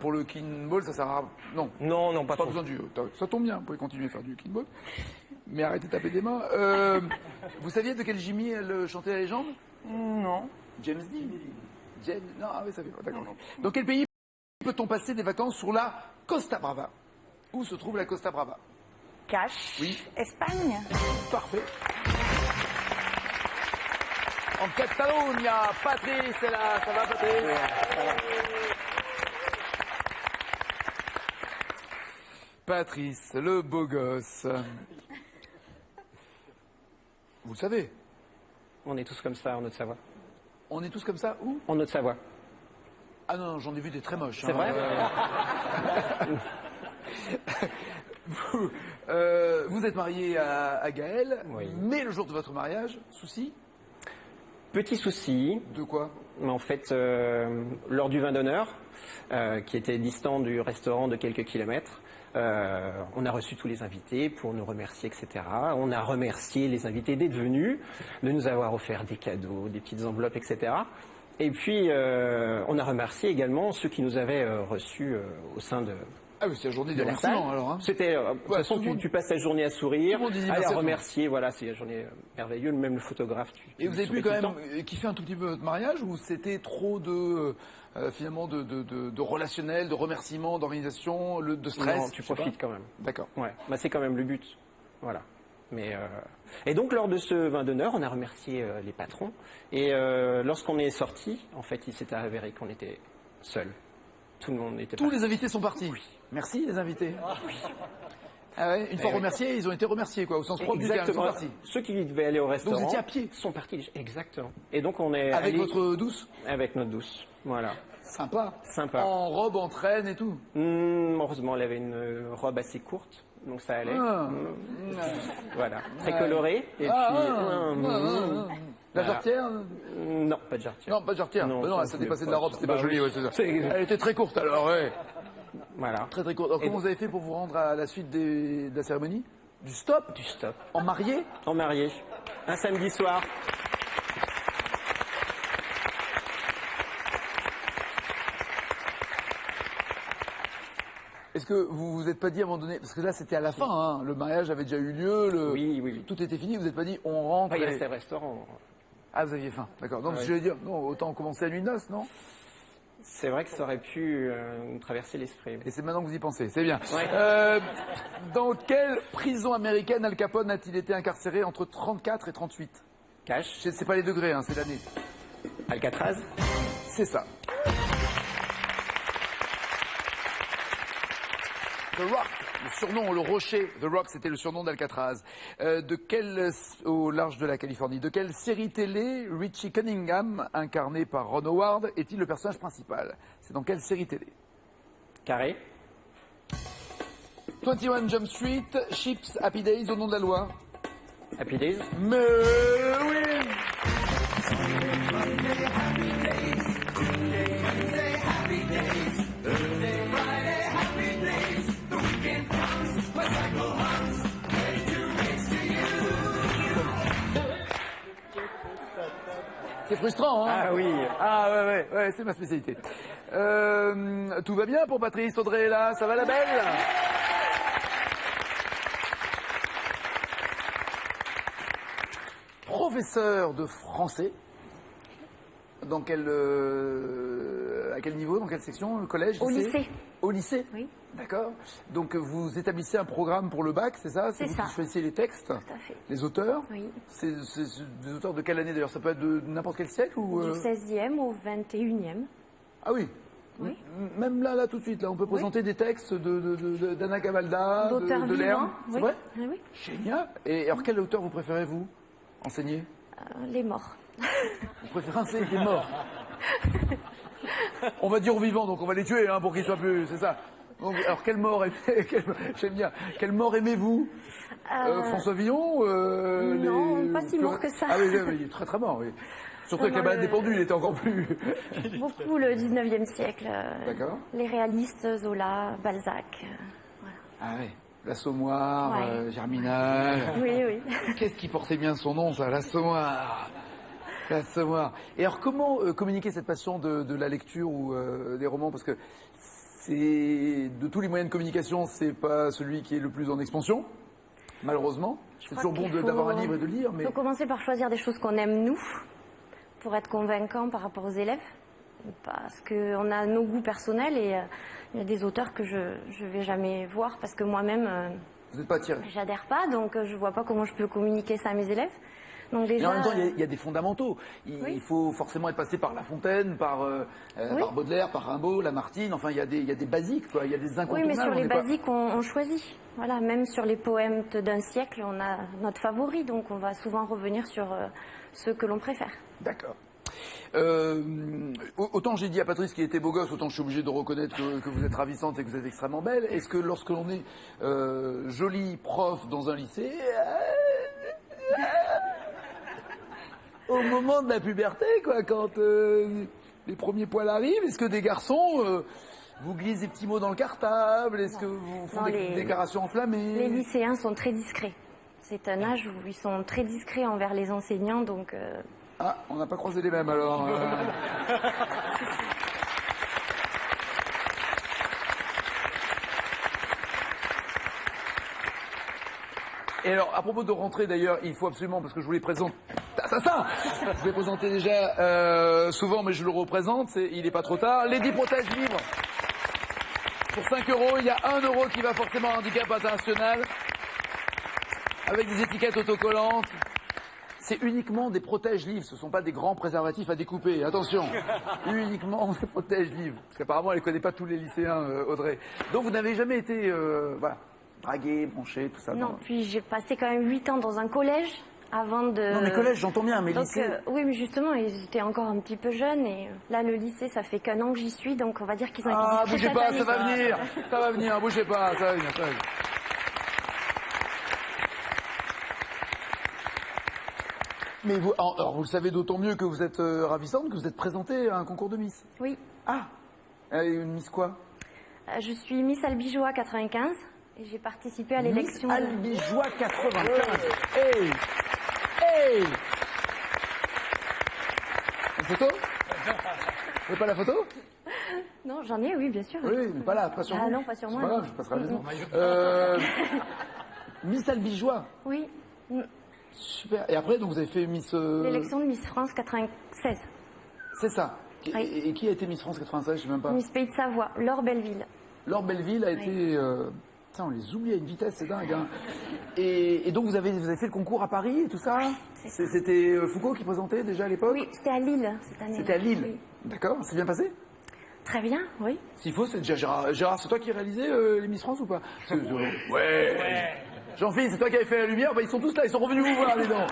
pour le kinball, ça sert à... Non, Non, pas pas trop. besoin du... Ça tombe bien, vous pouvez continuer à faire du kinball. Mais arrêtez de taper des mains. Vous saviez de quel Jimmy elle chantait la légende? Non. James Dean. Non, ah oui, ça fait pas, d'accord. Dans quel pays peut-on passer des vacances sur la Costa Brava? Où se trouve la Costa Brava? Cash. Oui. Espagne. Parfait. En Catalogne, Patrice est là. Ça va, Patrice? Patrice, le beau gosse. Vous le savez, On est tous comme ça en Haute-Savoie. on est tous comme ça. Où? En Haute-Savoie. Ah non, j'en ai vu des très moches. C'est vrai Vous êtes marié à Gaël, Oui. mais le jour de votre mariage, souci? Petit souci, De quoi? mais en fait, lors du vin d'honneur, qui était distant du restaurant de quelques kilomètres, on a reçu tous les invités pour nous remercier, etc. On a remercié les invités d'être venus, de nous avoir offert des cadeaux, des petites enveloppes, etc. Et puis, on a remercié également ceux qui nous avaient reçus au sein de... Ah oui, c'est la journée des de la salle. remerciements alors. Hein. C'était, de toute façon, tout le monde- tu passes ta journée à sourire, tout le monde dit à merci à les toi. remercier. Voilà, c'est une journée merveilleuse. Même le photographe. Et vous avez pu souris quand tout le même temps. kiffer un tout petit peu votre mariage ou c'était trop de finalement de relationnel, de remerciements, d'organisation, de stress? Non, tu je sais pas. profites quand même. D'accord. Ouais, bah, c'est quand même le but. Voilà. Mais et donc lors de ce vin d'honneur, on a remercié les patrons. Et lorsqu'on est sorti, en fait, il s'est avéré qu'on était seuls. Tout le monde était Tous parti. les invités sont partis. Oui. Merci les invités. Ah ouais, une fois oui. remerciés, ils ont été remerciés quoi, au sens propre du terme, ils sont Exactement. partis. Ceux qui devaient aller au restaurant étiez à pied sont partis. Exactement. Et donc on est Avec allé votre douce? avec notre douce. Voilà. Sympa. Sympa. En robe, en traîne et tout. Heureusement, elle avait une robe assez courte, donc ça allait. Ah. Voilà. Très Ouais. colorée. Et La Voilà. jarretière? Non, pas de jarretière. Non, pas de jarretière. Non, Bah non, ça ça voulait dépassait de pas. la robe, c'était Bah pas joli. oui. Ouais, c'est ça. C'est- Elle était très courte alors, ouais. Voilà. Très très courte. Alors, Et comment donc- vous avez fait pour vous rendre à la suite de la cérémonie? Du stop? Du stop. En marié? En marié. Un samedi soir. Est-ce que vous vous êtes pas dit à un moment donné, parce que là c'était à la fin, hein, le mariage avait déjà eu lieu, Oui. tout était fini, vous n'êtes pas dit on rentre Après, il et- restait le restaurant. Ah vous aviez faim, d'accord. Donc Ouais. je vais dire, non, autant commencer à nuit de noces, non? C'est vrai que ça aurait pu nous traverser l'esprit. Et c'est maintenant que vous y pensez, c'est bien. Ouais. Dans quelle prison américaine Al Capone a-t-il été incarcéré entre 34 et 38? Cash. C'est pas les degrés, hein, c'est l'année. Alcatraz. C'est ça. The Rock, le surnom, le rocher, The Rock, c'était le surnom d'Alcatraz. Au large de la Californie, de quelle série télé Richie Cunningham, incarné par Ron Howard, est-il le personnage principal? C'est dans quelle série télé? Carré. 21 Jump Street, Chips, Happy Days, au nom de la loi. Happy Days. Mais oui! C'est frustrant, hein? Ah oui. Ah ouais, c'est ma spécialité. Tout va bien pour Patrice, Audrey est là, ça va la belle? Professeur de français, dans quel, à quel niveau, dans quelle section? Le collège? Au lycée. Au lycée? Oui. D'accord. Donc vous établissez un programme pour le bac, c'est ça? C'est vous ça. qui choisissez les textes? Tout à fait. Les auteurs? Oui. C'est des auteurs de quelle année d'ailleurs? Ça peut être de n'importe quel siècle ou Du 16e au 21e. Ah oui. Oui. Même là, tout de suite, là, on peut présenter des textes d'Anna Cavalda, D'auteurs de Lerme. vivants. C'est Oui. vrai? Ah oui. Génial. Et alors, quel auteur vous préférez, vous, enseigner? Les morts. Vous préférez enseigner les morts? On va dire aux vivants, donc on va les tuer hein, pour qu'ils soient plus... C'est ça. Donc, alors, quelle mort j'aime bien. Quelle mort aimez-vous? François Villon non, pas si mort que ça. Ah oui, il est très très mort, oui. Surtout avec la balade des pendus, il était encore plus... Beaucoup le 19e siècle. D'accord. Les réalistes, Zola, Balzac. Voilà. Ah oui. L'Assommoir, Ouais. Germinal. Oui, oui. Qu'est-ce qui portait bien son nom, ça? L'Assommoir. L'Assommoir. Et alors, comment communiquer cette passion de la lecture ou des romans? Parce que de tous les moyens de communication, c'est pas celui qui est le plus en expansion, malheureusement. C'est toujours bon d'avoir un livre et de lire, mais... Il faut commencer par choisir des choses qu'on aime, nous, pour être convaincant par rapport aux élèves. Parce qu'on a nos goûts personnels et il y a des auteurs que je ne vais jamais voir parce que moi-même, Vous n'êtes pas attiré. j'adhère pas, donc je vois pas comment je peux communiquer ça à mes élèves. Donc Mais déjà, en même temps, il y a des fondamentaux. Il faut forcément être passé par La Fontaine, par Baudelaire, par Rimbaud, Lamartine. Enfin, il y a des basiques, quoi. Il y a des oui, incontournables. mais sur les on est pas- basiques, on choisit. Voilà, même sur les poèmes d'un siècle, on a notre favori, donc on va souvent revenir sur ceux que l'on préfère. D'accord. Autant j'ai dit à Patrice qu'il était beau gosse, autant je suis obligé de reconnaître que vous êtes ravissante et que vous êtes extrêmement belle. Est-ce que lorsque l'on est jolie prof dans un lycée, au moment de la puberté, quoi, quand les premiers poils arrivent, est-ce que des garçons vous glissent des petits mots dans le cartable? Est-ce que vous font Non, des déclarations enflammées? Les lycéens sont très discrets. C'est un âge où ils sont très discrets envers les enseignants, donc... Ah, on n'a pas croisé les mêmes alors. Et alors, à propos de rentrée d'ailleurs, il faut absolument, parce que je vous les présente, assassin. Je vous les présentais déjà souvent, mais je le représente, il n'est pas trop tard. Les 10 protèges livres. Pour 5 €, il y a 1 € qui va forcément à Handicap International, avec des étiquettes autocollantes. C'est uniquement des protèges-livres, ce ne sont pas des grands préservatifs à découper. Attention, uniquement des protèges-livres. Parce qu'apparemment, elle ne connaît pas tous les lycéens, Audrey. Donc vous n'avez jamais été voilà, dragué, branché, tout ça? Non, puis j'ai passé quand même 8 ans dans un collège avant de... Non, mais collège, j'entends bien, mais donc, lycée... oui, mais justement, ils étaient encore un petit peu jeunes et là, le lycée, ça fait qu'un an que j'y suis, donc on va dire qu'ils ont été Ah, discrets bougez cette pas, année. ça va venir. Ça va venir, bougez pas, ça va venir, ça va venir. Mais vous, alors vous le savez d'autant mieux que vous êtes ravissante, que vous êtes présentée à un concours de Miss. Oui, Ah, une Miss quoi? je suis Miss Albigeois 95 et j'ai participé à l'élection... Miss Albigeois 95. Hey, hey. Une photo? Vous n'avez pas la photo? Non, j'en ai, oui, bien sûr. Oui, mais pas là, pas sur Ah vous. non, pas sur moi, C'est pas non. grave, je passerai à la maison. Miss Albigeois. Oui, Super. Et après, donc vous avez fait Miss... l'élection de Miss France 96. C'est ça. Oui. Et qui a été Miss France 96? Je sais même pas. Miss Pays de Savoie, Laure Belleville. Laure Belleville a été... Putain, on les oublie à une vitesse, c'est dingue. Hein. Et donc vous avez fait le concours à Paris et tout ça? c'est ça. C'était Foucault qui présentait déjà à l'époque? Oui, c'était à Lille cette année. C'était à Lille. Oui. D'accord, c'est bien passé? Très bien, oui. S'il faut, c'est déjà Gérard. Gérard, c'est toi qui as réalisé les Miss France ou pas? Ouais. Jean-Philippe, c'est toi qui avais fait la lumière? Bah, ils sont tous là, ils sont revenus vous voir, les dents.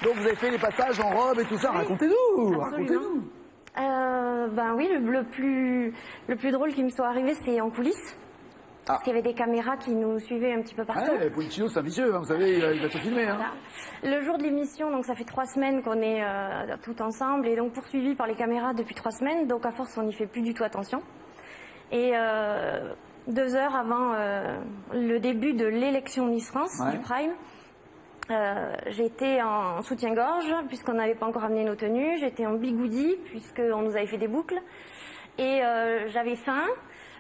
Donc vous avez fait les passages en robe et tout ça. Racontez-nous, racontez-nous. Ben oui, le plus drôle qui me soit arrivé, c'est en coulisses. Parce qu'il y avait des caméras qui nous suivaient un petit peu partout. Ouais, Policino, c'est un vicieux, hein, vous savez, il va tout filmer. Hein. Voilà. Le jour de l'émission, donc ça fait 3 semaines qu'on est tout ensemble et donc poursuivis par les caméras depuis 3 semaines. Donc à force, on n'y fait plus du tout attention. Et 2 heures avant le début de l'élection Miss France du Prime, j'étais en soutien-gorge puisqu'on n'avait pas encore amené nos tenues. J'étais en bigoudi puisqu'on nous avait fait des boucles. Et j'avais faim.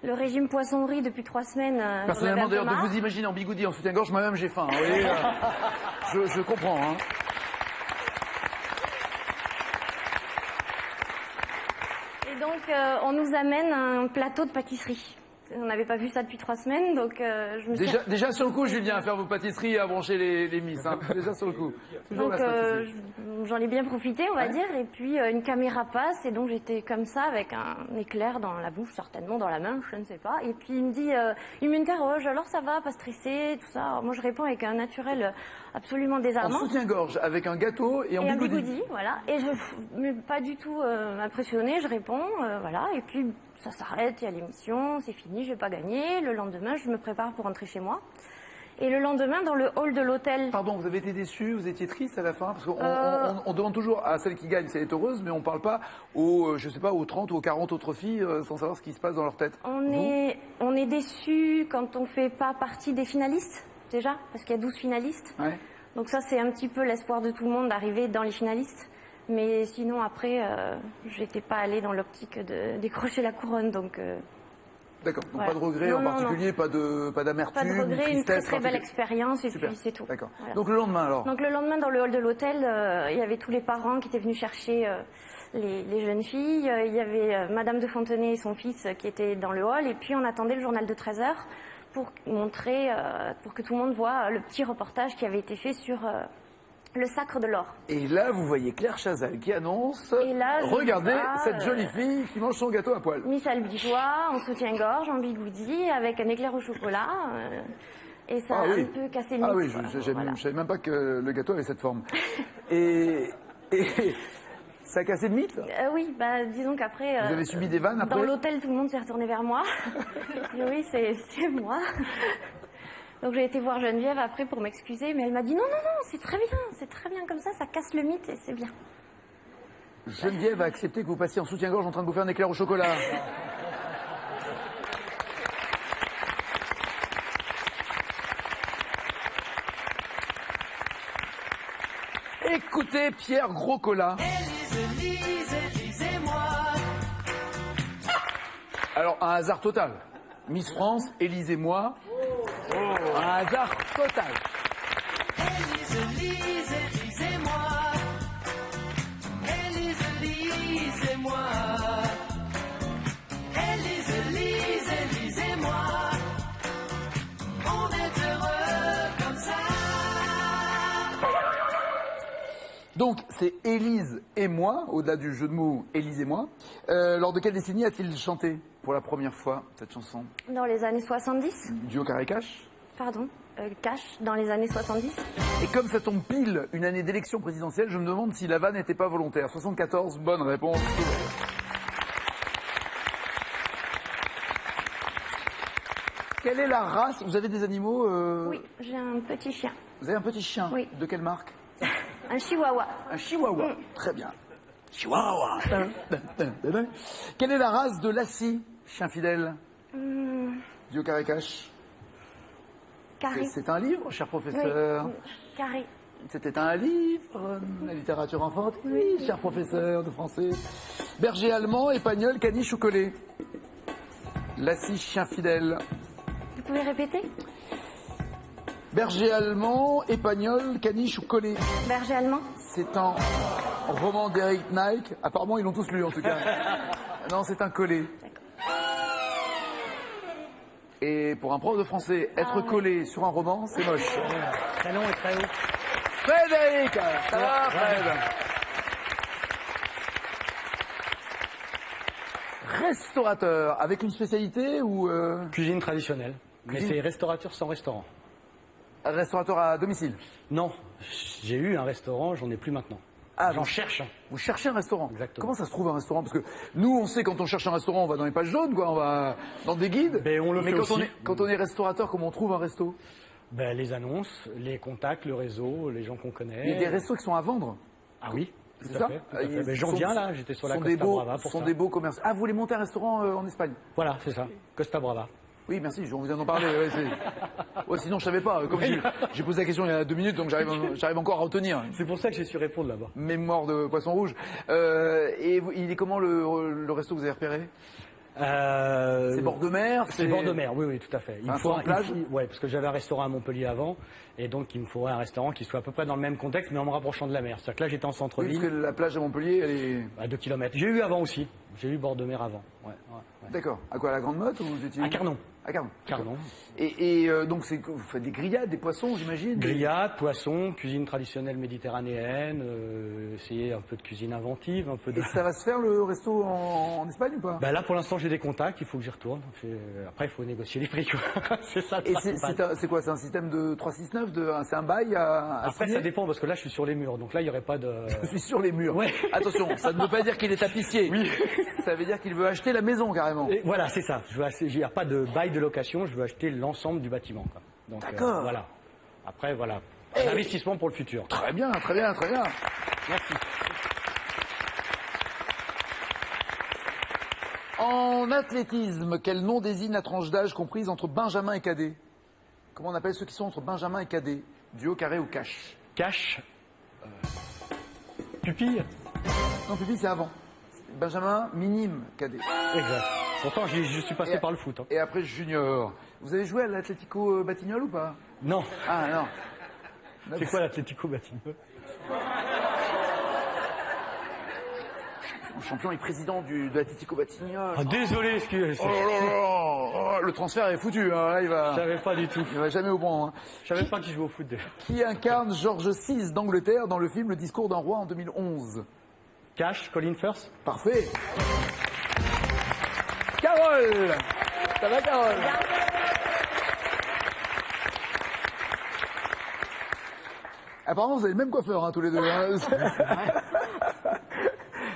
Le régime poisson-riz depuis 3 semaines. Personnellement, d'ailleurs, de vous imaginer en bigoudi, en soutien-gorge, moi-même j'ai faim. Vous voyez, je comprends. Hein. Et donc, on nous amène un plateau de pâtisserie. On n'avait pas vu ça depuis 3 semaines, donc je me suis... Déjà sur le coup, Julien, à faire vos pâtisseries et à brancher les Miss. Hein. Déjà sur le coup. Toujours donc, la pâtisserie. j'en ai bien profité, on va dire. Et puis, une caméra passe, et donc j'étais comme ça, avec un éclair dans la bouche, certainement dans la main, je ne sais pas. Et puis, il me dit, il m'interroge, alors ça va, pas stressé, tout ça. Alors, moi, je réponds avec un naturel absolument désarmant. En soutien-gorge, avec un gâteau et en bigoudi. Un bigoudi, voilà. Et mais pas du tout impressionnée, je réponds, voilà. Et puis, ça s'arrête, il y a l'émission, c'est fini, je vais pas gagner. Le lendemain, je me prépare pour rentrer chez moi. Et le lendemain, dans le hall de l'hôtel... Pardon, vous avez été déçue, vous étiez triste à la fin? Parce qu'on demande toujours à celle qui gagne si elle est heureuse, mais on parle pas aux, je sais pas, aux 30 ou aux 40 autres filles sans savoir ce qui se passe dans leur tête. On est déçu quand on fait pas partie des finalistes, déjà, parce qu'il y a 12 finalistes. Ouais. Donc ça, c'est un petit peu l'espoir de tout le monde d'arriver dans les finalistes. Mais sinon, après, je n'étais pas allée dans l'optique de décrocher la couronne. Donc, D'accord, donc voilà. pas de regret Non, en non, particulier, pas d'amertume, pas de regret, une très tristesse très belle particulière. expérience et Super. puis c'est tout. D'accord. Voilà. Donc le lendemain alors Donc le lendemain, dans le hall de l'hôtel, il y avait tous les parents qui étaient venus chercher les jeunes filles. Il y avait Madame de Fontenay et son fils qui étaient dans le hall. Et puis on attendait le journal de 13h pour montrer, pour que tout le monde voit le petit reportage qui avait été fait sur le sacre de l'or. Et là, vous voyez Claire Chazal qui annonce Et là, je regardez vois, cette jolie fille qui mange son gâteau à poil. Miss Albigeois, en soutien-gorge, en bigoudi, avec un éclair au chocolat. Et ça Ah a oui. un peu cassé le Ah mythe. oui, quoi. je Voilà. savais même pas que le gâteau avait cette forme. et ça a cassé le mythe. Oui, bah, disons qu'après... Vous avez subi des vannes après Dans l'hôtel, tout le monde s'est retourné vers moi. J'ai dit, oui, c'est moi. Donc j'ai été voir Geneviève après pour m'excuser, mais elle m'a dit non, c'est très bien comme ça casse le mythe et c'est bien. Geneviève a accepté que vous passiez en soutien-gorge en train de vous faire un éclair au chocolat. Écoutez Pierre Groscola. Alors, un hasard total. Miss France, Élise et moi. Un hasard total. Donc, c'est Élise et moi, au-delà du jeu de mots Élise et moi. Lors de quelle décennie a-t-il chanté pour la première fois cette chanson? Dans les années 70, Duo Carré Cash. pardon, Cash, dans les années 70. Et comme ça tombe pile une année d'élection présidentielle, je me demande si la vanne n'était pas volontaire. 74, bonne réponse. Quelle est la race? Vous avez des animaux Oui, j'ai un petit chien, Vous avez un petit chien? Oui. De quelle marque? un chihuahua. Un chihuahua. Très bien. Chihuahua. Quelle est la race de Lassie, chien fidèle? Duo Carré Cash. Carré. C'est un livre, cher professeur. Oui, carré. C'était un livre, la littérature enfantine, oui, cher professeur de français. Berger allemand, épagnol, caniche ou collet? Lassie, chien fidèle. Vous pouvez répéter? Berger allemand, épagnol, caniche ou collet? Berger allemand. C'est un roman d'Eric Nike. Apparemment, ils l'ont tous lu en tout cas. Non, c'est un collet. Et pour un prof de français, être collé sur un roman, c'est moche. Très long et très haut. Frédéric, ça va, Fred? Restaurateur, avec une spécialité ou Cuisine traditionnelle. Mais Cuisine. c'est restaurateur sans restaurant. restaurateur à domicile? Non, j'ai eu un restaurant, j'en ai plus maintenant. Ah, J'en donc, cherche un. vous cherchez un restaurant. Exactement. Comment ça se trouve un restaurant? Parce que nous, on sait quand on cherche un restaurant, on va dans les pages jaunes, quoi. On va dans des guides. Ben, on le Mais fait quand aussi. quand on est restaurateur, comment on trouve un resto? Ben, les annonces, les contacts, le réseau, les gens qu'on connaît. Il y a des restos qui sont à vendre. Ah oui, tout C'est à ça fait. Tout à Ils fait. Ben, j'en sont- viens là, j'étais sur la sont des Costa beaux, Brava pour sont ça. des beaux commerces. Ah, vous voulez monter un restaurant en Espagne? Voilà, c'est ça. Costa Brava. Oui, merci, on vient d'en parler. Ouais, ouais, sinon, je savais pas. Comme j'ai posé la question il y a 2 minutes, donc j'arrive encore à retenir. C'est pour ça que j'ai su répondre là-bas. Mémoire de poisson rouge. Il est comment le resto que vous avez repéré? C'est bord de mer? C'est bord de mer, oui, oui, tout à fait. Un restaurant plage? Ouais, parce que j'avais un restaurant à Montpellier avant, et donc il me faudrait un restaurant qui soit à peu près dans le même contexte, mais en me rapprochant de la mer. C'est-à-dire que là, j'étais en Oui, parce centre-ville, que la plage à Montpellier, elle est... à 2 km. J'ai eu avant aussi. J'ai eu bord de mer avant. Ouais. D'accord. À quoi, à la Grande Motte ou vous étiez où? À Carnon. À Carnon. Carnon. Et donc, vous faites des grillades, des poissons, j'imagine? Grillades, poissons, cuisine traditionnelle méditerranéenne, essayer un peu de cuisine inventive, un peu de... Et ça va se faire le resto en Espagne ou pas? Bah là, pour l'instant, j'ai des contacts, il faut que j'y retourne. Après, il faut négocier les prix, quoi. C'est ça le Et principal. c'est quoi? C'est un système de 369? C'est un bail à Après, signer? ça dépend, parce que là, je suis sur les murs, donc là, il n'y aurait pas de... Je suis sur les murs. Ouais. Attention, ça ne veut pas dire qu'il est tapissier. Oui. Ça veut dire qu'il veut acheter la maison carrément. Et voilà, c'est ça. Il n'y a pas de bail de location, je veux acheter l'ensemble du bâtiment, quoi. Donc, D'accord. voilà. Après, voilà. Un investissement pour le futur. Très bien, très bien, très bien. Merci. En athlétisme, quel nom désigne la tranche d'âge comprise entre Benjamin et Cadet? Comment on appelle ceux qui sont entre Benjamin et Cadet? Duo, carré ou cash? Cash. Pupille. Non, Pupi, c'est avant. Benjamin, minime, cadet. Exact. Pourtant, je suis passé par le foot. Hein. Et après, junior. Vous avez joué à l'Atlético Batignolles ou pas? Non. Ah, non. C'est quoi l'Atlético Batignolles? Champion et président de l'Atlético Batignolles. Ah, désolé, excusez. Oh là là, le transfert est foutu. Hein. Là, Je savais pas du tout. il va jamais au banc. Hein. Je savais pas qu'il jouait au foot. Déjà. Qui incarne George VI d'Angleterre dans le film Le Discours d'un roi en 2011? Cash, Colin Firth. Parfait. Carole. Ça va, Carole? Apparemment, vous avez le même coiffeur, hein, tous les deux. Hein.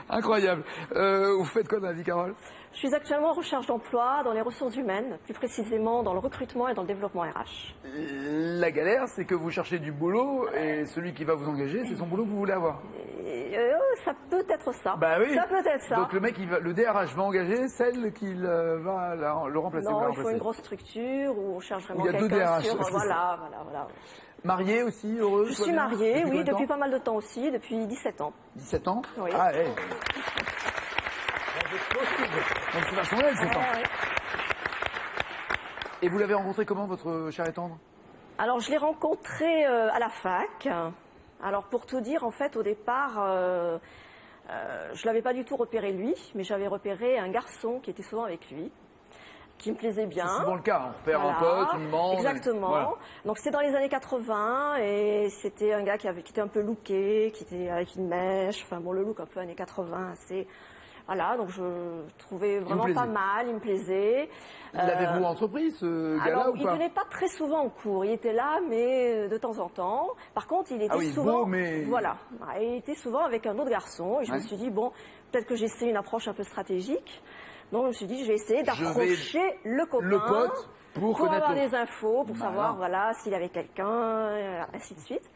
Incroyable. Vous faites quoi dans la vie, Carole? Je suis actuellement en recherche d'emploi dans les ressources humaines, plus précisément dans le recrutement et dans le développement RH. La galère, c'est que vous cherchez du boulot et celui qui va vous engager, c'est son boulot que vous voulez avoir. Et, ça peut être ça. Bah oui. Ça peut être ça. Donc le mec, le DRH va engager celle qui va le remplacer. Non, il faut une grosse structure où on cherche vraiment il y a deux quelqu'un DRH, sur... c'est Voilà. Mariée aussi, heureuse? Je tout va suis bien mariée, oui, combien de depuis temps? pas mal de temps aussi, depuis 17 ans. 17 ans? Oui. Ah, ouais. Donc c'est vachement bien, 17 ans. Ouais. Et vous l'avez rencontré comment, votre cher et tendre? Alors, je l'ai rencontré à la fac. Alors, pour tout dire, en fait, au départ, je l'avais pas du tout repéré lui, mais j'avais repéré un garçon qui était souvent avec lui, qui me plaisait bien. C'est souvent le cas, on repère un pote, une bande. Exactement. Voilà. Donc c'était dans les années 80 et c'était un gars qui était un peu looké, qui était avec une mèche, enfin bon, le look un peu années 80, assez... Voilà, donc je trouvais vraiment pas mal, il me plaisait. L'avez-vous entrepris, ce gars-là, alors, ou il pas? venait pas très souvent en cours, il était là, mais de temps en temps. Par contre, il était souvent... beau, mais... Voilà, il était souvent avec un autre garçon et je Ouais. me suis dit, bon, peut-être que j'essaie une approche un peu stratégique. Donc je me suis dit, je vais essayer d'approcher le copain. Le pote pour connaître avoir l'autre. des infos, pour Voilà. savoir voilà, s'il avait quelqu'un, ainsi de suite.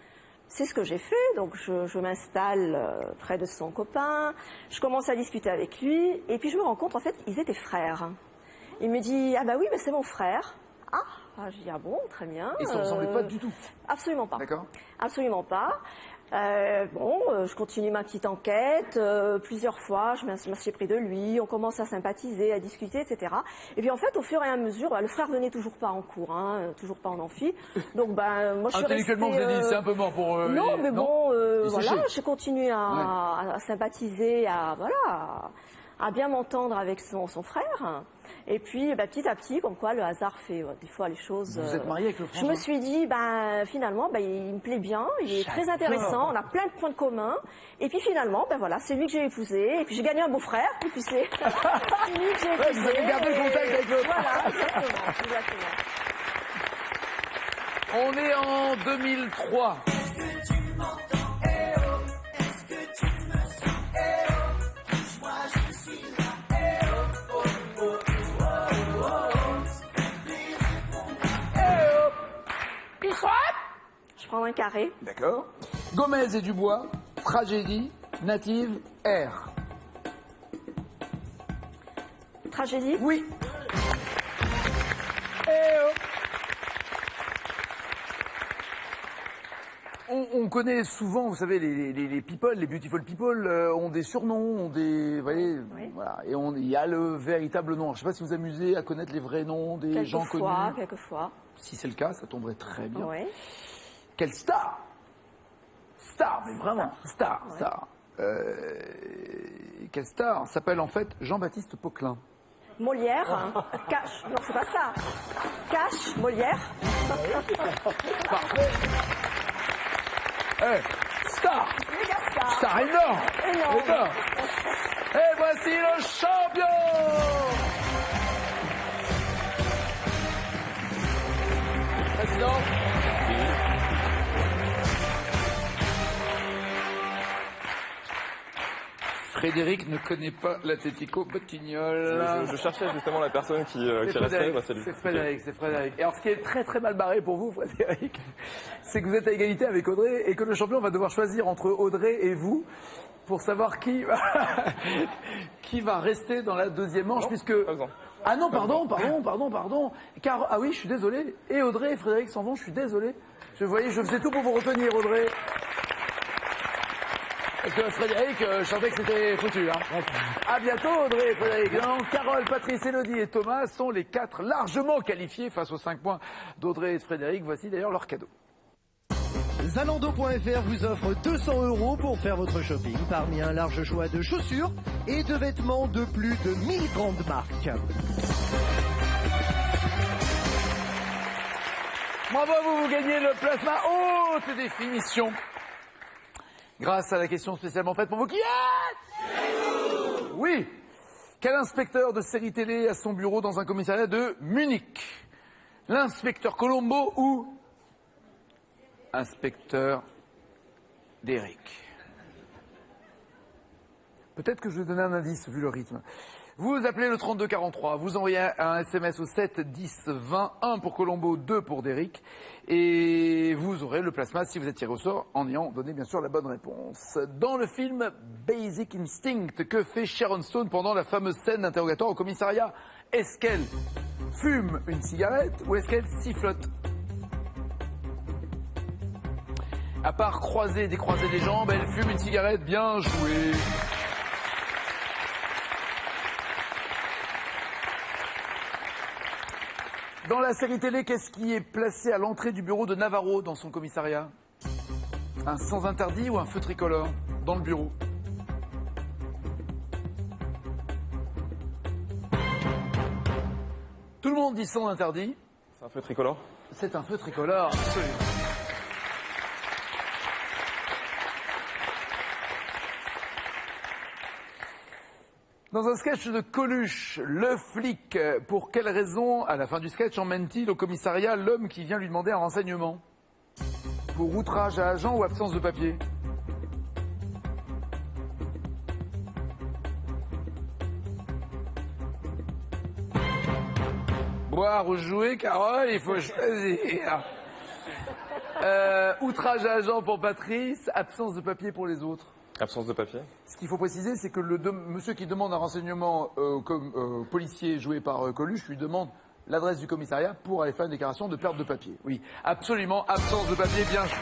C'est ce que j'ai fait, donc je m'installe près de son copain, je commence à discuter avec lui, et puis je me rends compte, en fait, ils étaient frères. Il me dit, ah bah oui, bah c'est mon frère. Je dis, ah bon, très bien. Ils ne se ressemblaient pas du tout. Absolument pas. D'accord. Absolument pas. Je continue ma petite enquête. Plusieurs fois, je m'assieds près de lui. On commence à sympathiser, à discuter, etc. Et puis en fait, au fur et à mesure, le frère venait toujours pas en cours, toujours pas en amphi. Donc moi, je suis Intellectuellement, restée, vous avez dit, c'est un peu mort pour... non, mais bon, Il voilà, séchait. j'ai continué à sympathiser, à bien m'entendre avec son frère. Et puis, petit à petit, comme quoi le hasard fait des fois les choses. Vous êtes marié avec le Je frangin? me suis dit, finalement, il me plaît bien, il est très intéressant, on a plein de points communs. Et puis finalement, voilà, c'est lui que j'ai épousé. Et puis j'ai gagné un beau-frère, et puis c'est lui que j'ai épousé. Vous avez gardé le contact avec l'autre. Voilà, exactement. On est en 2003. Je prends un carré. D'accord. Gomez et Dubois, tragédie, native, R. Tragédie. Oui. On connaît souvent, vous savez, les people, les beautiful people ont des surnoms, ont des, vous voyez, Oui. voilà. Et il y a le véritable nom. Je ne sais pas si vous amusez à connaître les vrais noms des gens connus. Quelquefois. Si c'est le cas, ça tomberait très bien. Oui. Quelle star! Star, mais vraiment, star, Ouais. star. Quelle star s'appelle en fait Jean-Baptiste Poquelin. Molière. Cache. Non, c'est pas ça. Cache. Molière. Parfait. Star! Méga star. Star énorme! Énorme. Énorme. Et voici le champion! Président. Frédéric ne connaît pas l'Atlético Batignolles. Je cherchais justement la personne qui C'est restait. Frédéric, Bah, c'est lui. c'est Frédéric, c'est Frédéric. Et alors, ce qui est très très mal barré pour vous, Frédéric, c'est que vous êtes à égalité avec Audrey et que le champion va devoir choisir entre Audrey et vous pour savoir qui va rester dans la deuxième manche, puisque... pas besoin. Ah non, pardon. Car, ah oui, je suis désolé. Et Audrey et Frédéric s'en vont, je suis désolé. Je faisais tout pour vous retenir, Audrey. Parce que Frédéric, je sentais que c'était foutu. Hein. À bientôt, Audrey et Frédéric. Non, Carole, Patrice, Élodie et Thomas sont les 4 largement qualifiés face aux 5 points d'Audrey et de Frédéric. Voici d'ailleurs leur cadeau. Zalando.fr vous offre 200 € pour faire votre shopping parmi un large choix de chaussures et de vêtements de plus de 1000 grandes marques. Bravo, vous gagnez le plasma haute définition. Grâce à la question spécialement faite pour vous qui êtes ? Oui. Quel inspecteur de série télé a son bureau dans un commissariat de Munich ? L'inspecteur Colombo ou inspecteur Derrick? Peut-être que je vais donner un indice vu le rythme. Vous appelez le 3243, vous envoyez un SMS au 7 10 20, 1 pour Colombo, 2 pour Derrick, et vous aurez le plasma si vous êtes tiré au sort en ayant donné bien sûr la bonne réponse. Dans le film Basic Instinct, que fait Sharon Stone pendant la fameuse scène d'interrogatoire au commissariat? Est-ce qu'elle fume une cigarette ou est-ce qu'elle sifflote? À part croiser et décroiser les jambes, elle fume une cigarette. Bien joué. Dans la série télé, qu'est-ce qui est placé à l'entrée du bureau de Navarro dans son commissariat? Un sans interdit ou un feu tricolore dans le bureau? Tout le monde dit sans interdit. C'est un feu tricolore? C'est un feu tricolore, absolument. Dans un sketch de Coluche, le flic, pour quelle raison, à la fin du sketch, emmène-t-il au commissariat l'homme qui vient lui demander un renseignement? Pour outrage à agent ou absence de papier? Boire ou jouer, Carole, il faut choisir. Outrage à agent pour Patrice, absence de papier pour les autres. Absence de papier. Ce qu'il faut préciser, c'est que monsieur qui demande un renseignement policier joué par Coluche lui demande l'adresse du commissariat pour aller faire une déclaration de perte de papier. Oui, absolument, absence de papier, bien joué.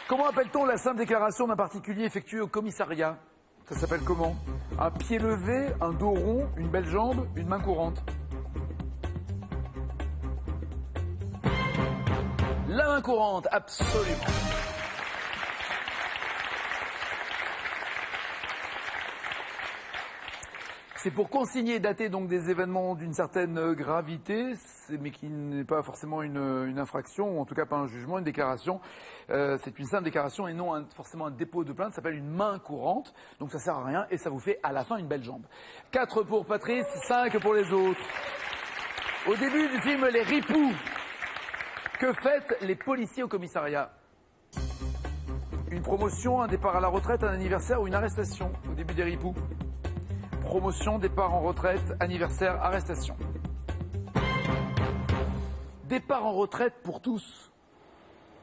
Comment appelle-t-on la simple déclaration d'un particulier effectuée au commissariat? Ça s'appelle comment? Un pied levé, un dos rond, une belle jambe, une main courante. La main courante, absolument. C'est pour consigner et dater donc des événements d'une certaine gravité, mais qui n'est pas forcément une infraction, ou en tout cas pas un jugement, une déclaration. C'est une simple déclaration et non forcément un dépôt de plainte. Ça s'appelle une main courante, donc ça sert à rien et ça vous fait à la fin une belle jambe. 4 pour Patrice, 5 pour les autres. Au début du film Les Ripoux, que fêtent les policiers au commissariat? Une promotion, un départ à la retraite, un anniversaire ou une arrestation au début des Ripoux? Promotion, départ en retraite, anniversaire, arrestation. Départ en retraite pour tous.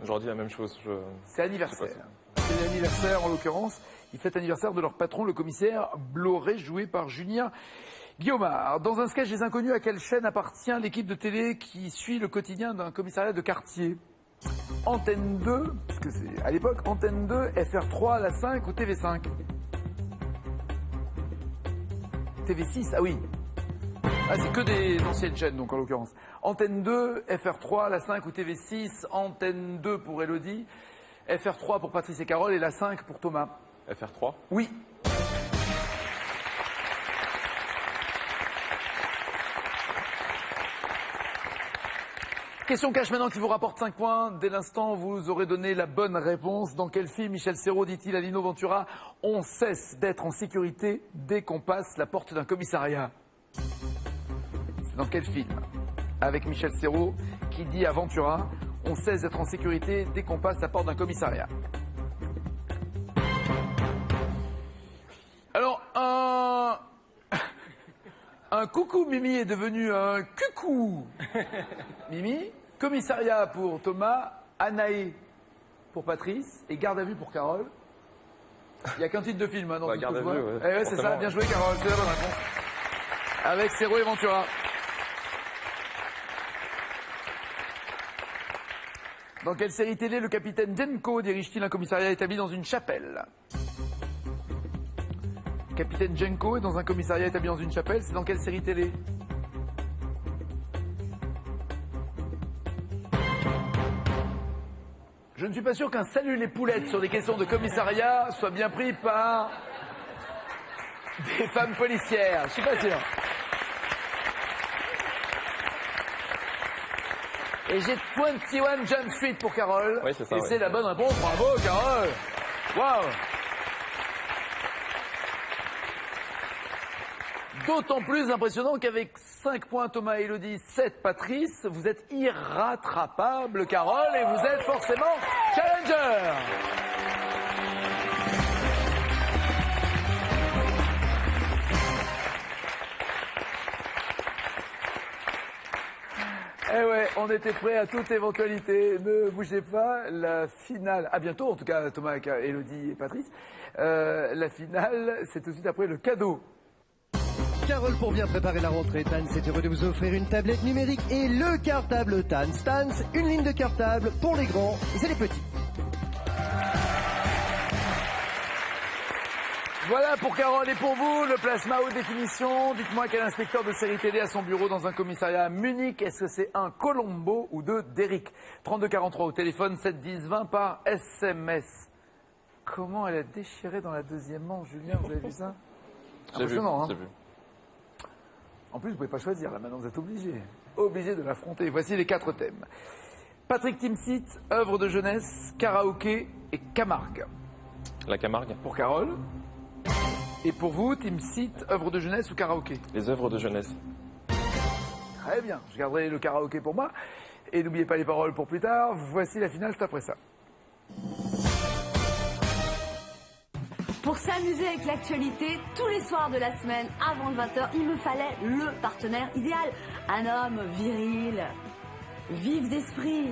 J'aurais dit la même chose. C'est anniversaire. C'est l'anniversaire en l'occurrence. Ils fêtent anniversaire de leur patron, le commissaire Bloré, joué par Julien Guillaumard. Dans un sketch des Inconnus, à quelle chaîne appartient l'équipe de télé qui suit le quotidien d'un commissariat de quartier? Antenne 2, parce que c'est à l'époque, Antenne 2, FR3, La 5 ou TV5? TV6, ah oui. Ah, c'est que des anciennes chaînes, donc en l'occurrence. Antenne 2, FR3, La 5 ou TV6, Antenne 2 pour Élodie, FR3 pour Patrice et Carole et La 5 pour Thomas. FR3? Oui. Question cash maintenant qui vous rapporte 5 points. Dès l'instant, vous aurez donné la bonne réponse. Dans quel film Michel Serrault dit-il à Lino Ventura: on cesse d'être en sécurité dès qu'on passe la porte d'un commissariat? C'est dans quel film? Avec Michel Serrault qui dit à Ventura: on cesse d'être en sécurité dès qu'on passe la porte d'un commissariat. Alors, un coucou Mimi est devenu un cucou Mimi. Commissariat pour Thomas, Anaé pour Patrice et garde à vue pour Carole. Il n'y a qu'un titre de film hein, dans tout ce garde que à je vois. vue, ouais. Eh ouais, c'est ça, bien joué Carole, c'est la bonne réponse. Avec Serrault et Ventura. Dans quelle série télé le capitaine Jenko dirige-t-il un commissariat établi dans une chapelle? Capitaine Jenko est dans un commissariat établi dans une chapelle, c'est dans quelle série télé? Je ne suis pas sûr qu'un salut les poulettes sur des questions de commissariat soit bien pris par des femmes policières. Je suis pas sûr. Et j'ai 21 Jump Street pour Carole. Oui, c'est ça, et oui. c'est la bonne réponse. Bravo, Carole. Waouh. D'autant plus impressionnant qu'avec 5 points Thomas et Elodie, 7 Patrice, vous êtes irrattrapable Carole et vous êtes forcément challenger. Eh ouais, on était prêts à toute éventualité. Ne bougez pas, la finale, à bientôt en tout cas Thomas, Elodie et Patrice. La finale, c'est tout de suite après le cadeau. Carole, pour bien préparer la rentrée, Tan est heureux de vous offrir une tablette numérique et le cartable Tan Stance, une ligne de cartable pour les grands et les petits. Voilà pour Carole et pour vous, le plasma haute définition. Dites-moi quel inspecteur de série télé a son bureau dans un commissariat à Munich. Est-ce que c'est un Colombo ou deux Derrick? 3243 au téléphone, 7 10 20 par SMS. Comment elle a déchiré dans la deuxième manche, Julien, vous avez vu ça? J'ai vu, Impressionnant, hein. j'ai vu. En plus, vous ne pouvez pas choisir, là maintenant vous êtes obligé. Obligé de l'affronter. Voici les 4 thèmes. Patrick Timsit, œuvre de jeunesse, karaoké et Camargue. La Camargue. Pour Carole. Et pour vous, Timsit, œuvre de jeunesse ou karaoké? Les œuvres de jeunesse. Très bien, je garderai le karaoké pour moi. Et n'oubliez pas les paroles pour plus tard. Voici la finale, c'est après ça. Pour s'amuser avec l'actualité, tous les soirs de la semaine, avant le 20h, il me fallait le partenaire idéal. Un homme viril, vif d'esprit,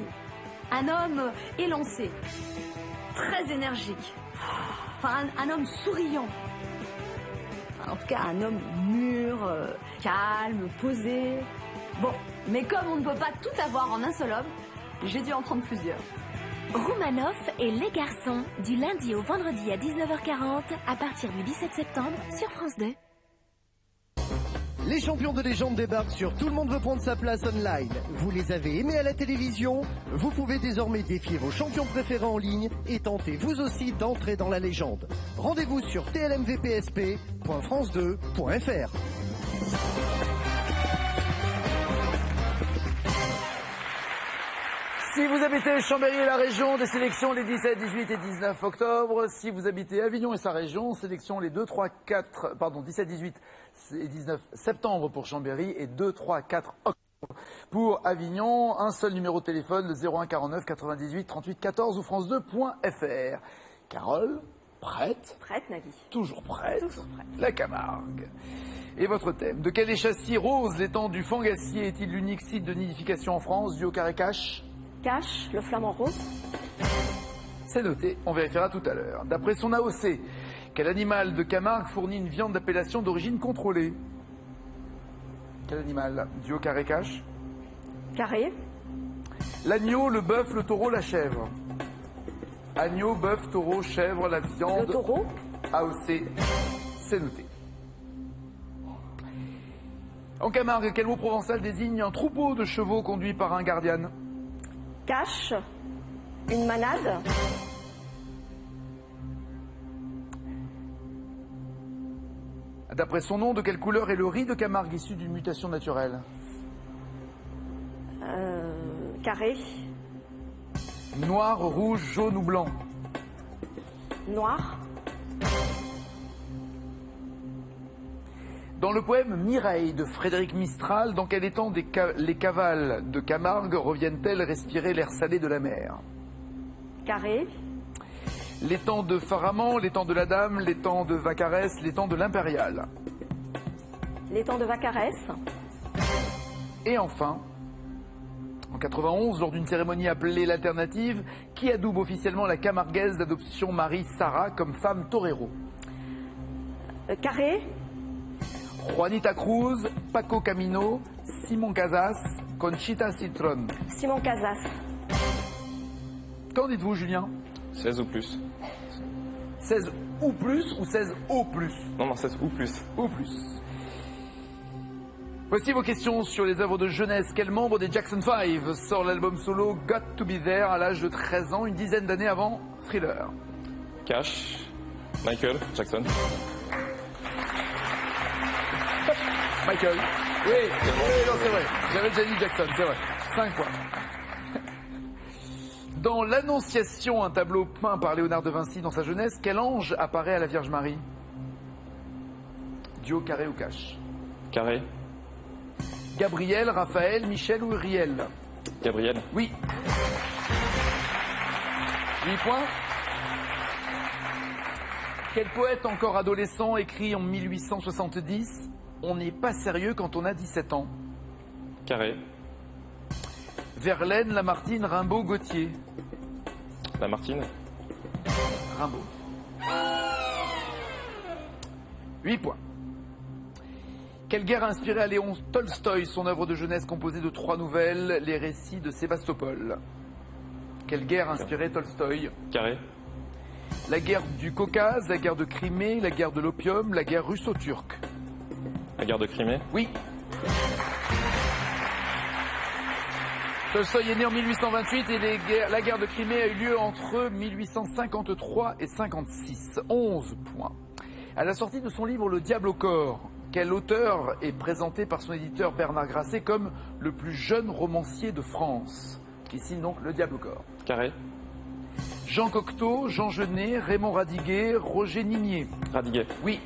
un homme élancé, très énergique, enfin un homme souriant. En tout cas, un homme mûr, calme, posé. Bon, mais comme on ne peut pas tout avoir en un seul homme, j'ai dû en prendre plusieurs. Roumanoff et les garçons, du lundi au vendredi à 19h40, à partir du 17 septembre sur France 2. Les champions de légende débarquent sur Tout le monde veut prendre sa place online. Vous les avez aimés à la télévision, vous pouvez désormais défier vos champions préférés en ligne et tenter vous aussi d'entrer dans la légende. Rendez-vous sur tlmvpsp.france2.fr. Si vous habitez Chambéry et la région, des sélections les 17, 18 et 19 octobre. Si vous habitez Avignon et sa région, sélection les 17, 18 et 19 septembre pour Chambéry et 2, 3, 4 octobre pour Avignon. Un seul numéro de téléphone, le 01 49 98 38 14 ou france2.fr. Carole, prête? Prête, Nagui. Toujours prête. Toujours prête. La Camargue. Et votre thème, de quel échassis rose l'étang du Fangassier est-il l'unique site de nidification en France, du Haut-Carré-Cache? Cache, le flamant rose. C'est noté, on vérifiera tout à l'heure. D'après son AOC, quel animal de Camargue fournit une viande d'appellation d'origine contrôlée? Quel animal? Du Haut-Carré-Cache? Carré. L'agneau, le bœuf, le taureau, la chèvre. Agneau, bœuf, taureau, chèvre, la viande. Le taureau. AOC, c'est noté. En Camargue, quel mot provençal désigne un troupeau de chevaux conduit par un gardien? Cache. Une manade. D'après son nom, de quelle couleur est le riz de Camargue issu d'une mutation naturelle? Carré. Noir, rouge, jaune ou blanc? Noir. Dans le poème Mireille de Frédéric Mistral, dans quel étang les cavales de Camargue reviennent-elles respirer l'air salé de la mer? Carré. L'étang de Faraman, l'étang de la Dame, l'étang de Vaccarès, l'étang de l'Impérial. L'étang de Vaccarès. Et enfin, en 91, lors d'une cérémonie appelée l'Alternative, qui adoube officiellement la camarguaise d'adoption Marie Sarah comme femme torero? Carré. Juanita Cruz, Paco Camino, Simon Casas, Conchita Citron. Simon Casas. Qu'en dites-vous, Julien? 16 ou plus. 16 ou plus ou 16 au plus? Non, 16 ou plus. Ou plus. Voici vos questions sur les œuvres de jeunesse. Quel membre des Jackson 5 sort l'album solo Got to Be There à l'âge de 13 ans, une dizaine d'années avant Thriller? Cash. Michael Jackson. Michael. Oui, non, c'est vrai. J'avais déjà dit Jackson, c'est vrai. 5 points. Dans l'Annonciation, un tableau peint par Léonard de Vinci dans sa jeunesse, quel ange apparaît à la Vierge Marie? Duo, carré ou cash? Carré. Gabriel, Raphaël, Michel ou Uriel? Gabriel. Oui. 8 points. Quel poète encore adolescent écrit en 1870 « On n'est pas sérieux quand on a 17 ans » Carré. Verlaine, Lamartine, Rimbaud, Gautier. Lamartine. Rimbaud. 8 points. Quelle guerre a inspiré à Léon Tolstoï son œuvre de jeunesse composée de 3 nouvelles, les récits de Sébastopol? Quelle guerre a inspiré Tolstoï? Carré. La guerre du Caucase, la guerre de Crimée, la guerre de l'opium, la guerre russo-turque. La guerre de Crimée. Oui. Tolstoï est né en 1828 et la guerre de Crimée a eu lieu entre 1853 et 56. 11 points. À la sortie de son livre Le Diable au corps, quel auteur est présenté par son éditeur Bernard Grasset comme le plus jeune romancier de France, qui signe donc Le Diable au corps? Carré. Jean Cocteau, Jean Genet, Raymond Radiguet, Roger Nimier. Radiguet. Oui.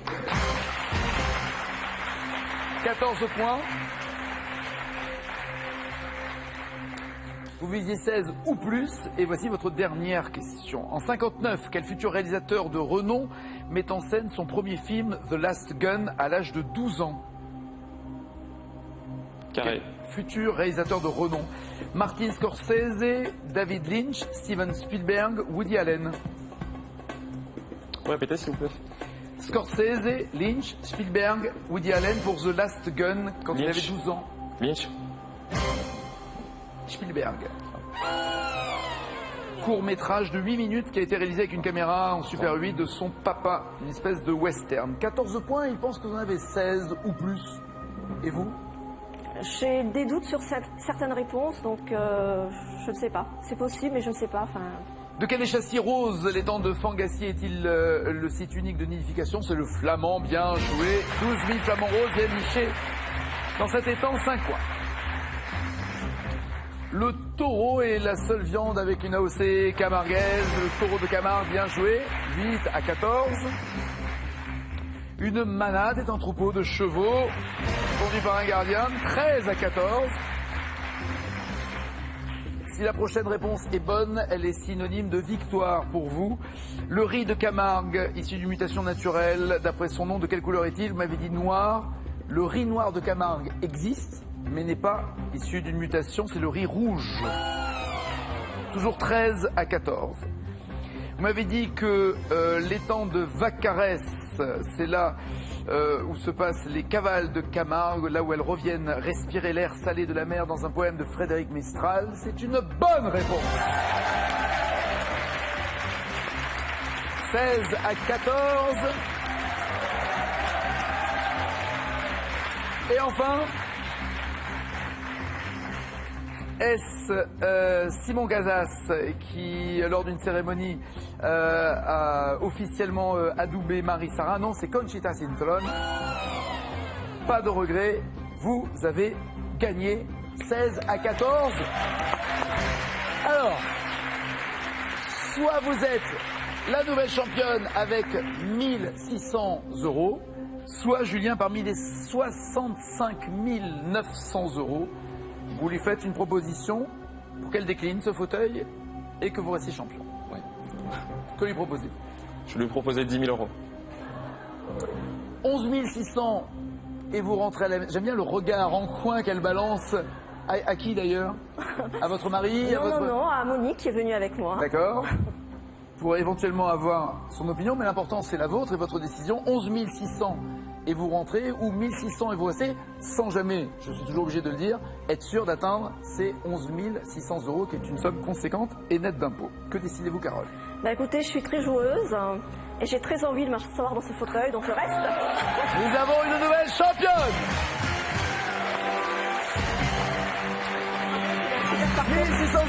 14 points. Vous visiez 16 ou plus, et voici votre dernière question. En 59, quel futur réalisateur de renom met en scène son premier film, The Last Gun, à l'âge de 12 ans? Carré. Quel futur réalisateur de renom? Martin Scorsese, David Lynch, Steven Spielberg, Woody Allen. Vous répétez s'il vous plaît. Scorsese, Lynch, Spielberg, Woody Allen pour The Last Gun quand il avait 12 ans. Lynch. Spielberg. Court-métrage de 8 minutes qui a été réalisé avec une caméra en Super 8 de son papa, une espèce de western. 14 points, il pense que vous en avez 16 ou plus. Et vous? J'ai des doutes sur certaines réponses, donc je ne sais pas. C'est possible, mais je ne sais pas. Enfin... De quel échassier rose l'étang de Fangassier est-il le site unique de nidification? C'est le flamand, bien joué. 12 000 flamands roses viennent nicher dans cet étang, 5 points. Le taureau est la seule viande avec une AOC camarguaise. Le taureau de Camargue, bien joué. 8 à 14. Une manade est un troupeau de chevaux conduit par un gardien. 13 à 14. Si la prochaine réponse est bonne, elle est synonyme de victoire pour vous. Le riz de Camargue, issu d'une mutation naturelle, d'après son nom, de quelle couleur est-il? Vous m'avez dit noir. Le riz noir de Camargue existe, mais n'est pas issu d'une mutation, c'est le riz rouge. Toujours 13 à 14. Vous m'avez dit que l'étang de Vacarès, c'est là où se passent les cavales de Camargue, là où elles reviennent respirer l'air salé de la mer dans un poème de Frédéric Mistral. C'est une bonne réponse. 16 à 14. Et enfin, est-ce Simon Gazas qui, lors d'une cérémonie, a officiellement adoubé Marie-Sara? Non, c'est Conchita Cintrón. Pas de regret, vous avez gagné 16 à 14. Alors, soit vous êtes la nouvelle championne avec 1600 €, soit Julien parmi les 65 900 €. Vous lui faites une proposition pour qu'elle décline ce fauteuil et que vous restiez champion. Oui. Que lui proposez-vous? Je lui ai proposé 10 000 €. 11 600 et vous rentrez à la... J'aime bien le regard en coin qu'elle balance. À qui d'ailleurs? À votre mari? Non, à Monique qui est venue avec moi. D'accord. Pour éventuellement avoir son opinion, mais l'important c'est la vôtre et votre décision. 11 600 et vous rentrez, ou 1600 et vous restez, sans jamais, je suis toujours obligé de le dire, être sûr d'atteindre ces 11 600 €, qui est une somme conséquente et nette d'impôts. Que décidez-vous, Carole? Bah écoutez, je suis très joueuse et j'ai très envie de m'asseoir dans ce fauteuil, donc je reste. Nous avons une nouvelle championne. 1600 €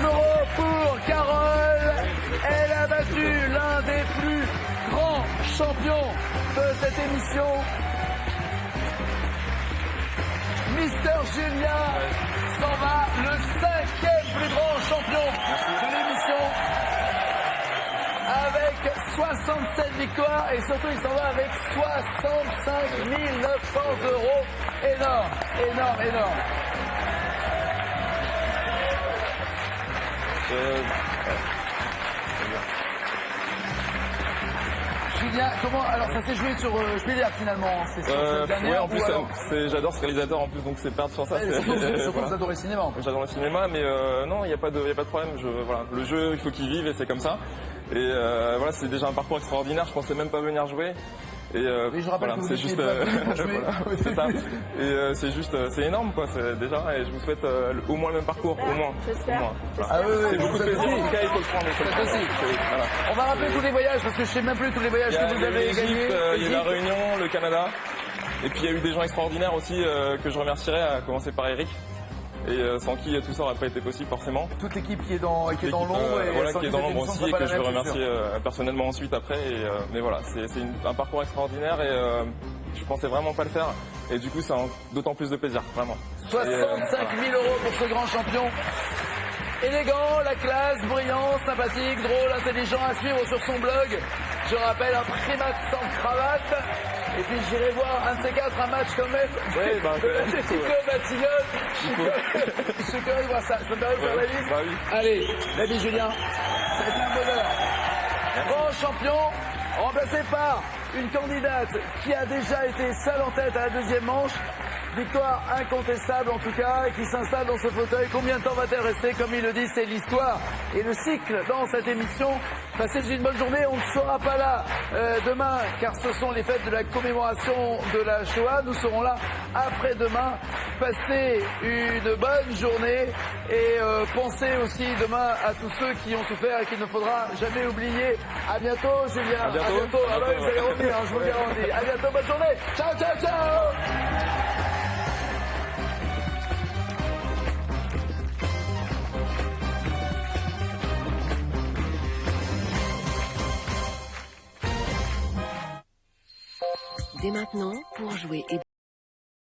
pour Carole. Elle a battu l'un des plus grands champions de cette émission. Mister Julien s'en va, le 5e plus grand champion de l'émission, avec 67 victoires et surtout il s'en va avec 65 900 €. Énorme, énorme, énorme. Julien, comment, alors ça s'est joué sur Spielberg finalement, c'est sur cette dernière, ouais, en plus, alors... j'adore ce réalisateur en plus, donc c'est perdre sur ça. Ouais, surtout voilà. vous adorez le cinéma en plus. J'adore le cinéma, mais non, il n'y a pas de problème. Voilà, le jeu, il faut qu'il vive et c'est comme ça. Et voilà, c'est déjà un parcours extraordinaire. Je pensais même pas venir jouer. Et oui, je rappelle voilà, que vous c'est n'étiez juste, pas venu pour jouer. voilà, c'est ça. Et c'est juste, c'est énorme quoi. Déjà, et je vous souhaite au moins le même parcours, au moins. J'espère. Au moins. Voilà. Ah oui, C'est beaucoup de plaisir. En tout cas, il faut le prendre. Il faut le Ça prendre. aussi. Voilà. On va rappeler tous les voyages parce que je sais même plus tous les voyages que vous avez gagnés. Il y a eu la Réunion, le Canada. Et puis il y a eu des gens extraordinaires aussi que je remercierai, à commencer par Eric. Et sans qui tout ça n'aurait pas été possible forcément. Toute l'équipe qui est dans l'ombre et voilà, sans qui est qui dans cette l'ombre émission aussi sera et pas que la je veux même, c'est remercier sûr. personnellement ensuite après. Mais voilà, c'est un parcours extraordinaire et je pensais vraiment pas le faire. Et du coup, c'est d'autant plus de plaisir, vraiment. 65 000 € pour ce grand champion. Élégant, la classe, brillant, sympathique, drôle, intelligent, à suivre sur son blog. Je rappelle, un primate sans cravate. Et puis j'irai voir un de ces quatre, un match quand même. Ouais, bah, de l'Atlético Batignolles. Je suis curieux de voir ça. Je peux me permettre de faire la liste? Bah oui. Allez, l'ami Julien, ça va être un bonheur. Grand champion, remplacé par une candidate qui a déjà été seule en tête à la deuxième manche. Victoire incontestable en tout cas, et qui s'installe dans ce fauteuil. Combien de temps va-t-elle rester? Comme il le dit, c'est l'histoire et le cycle dans cette émission. Passez une bonne journée, on ne sera pas là demain car ce sont les fêtes de la commémoration de la Shoah. Nous serons là après-demain. Passez une bonne journée et pensez aussi demain à tous ceux qui ont souffert et qu'il ne faudra jamais oublier. À bientôt Julien. À bientôt. Ah bah oui, vous allez revenir, hein, je vous le garantis. À bientôt, bonne journée. Ciao, ciao, ciao. Dès maintenant, pour jouer et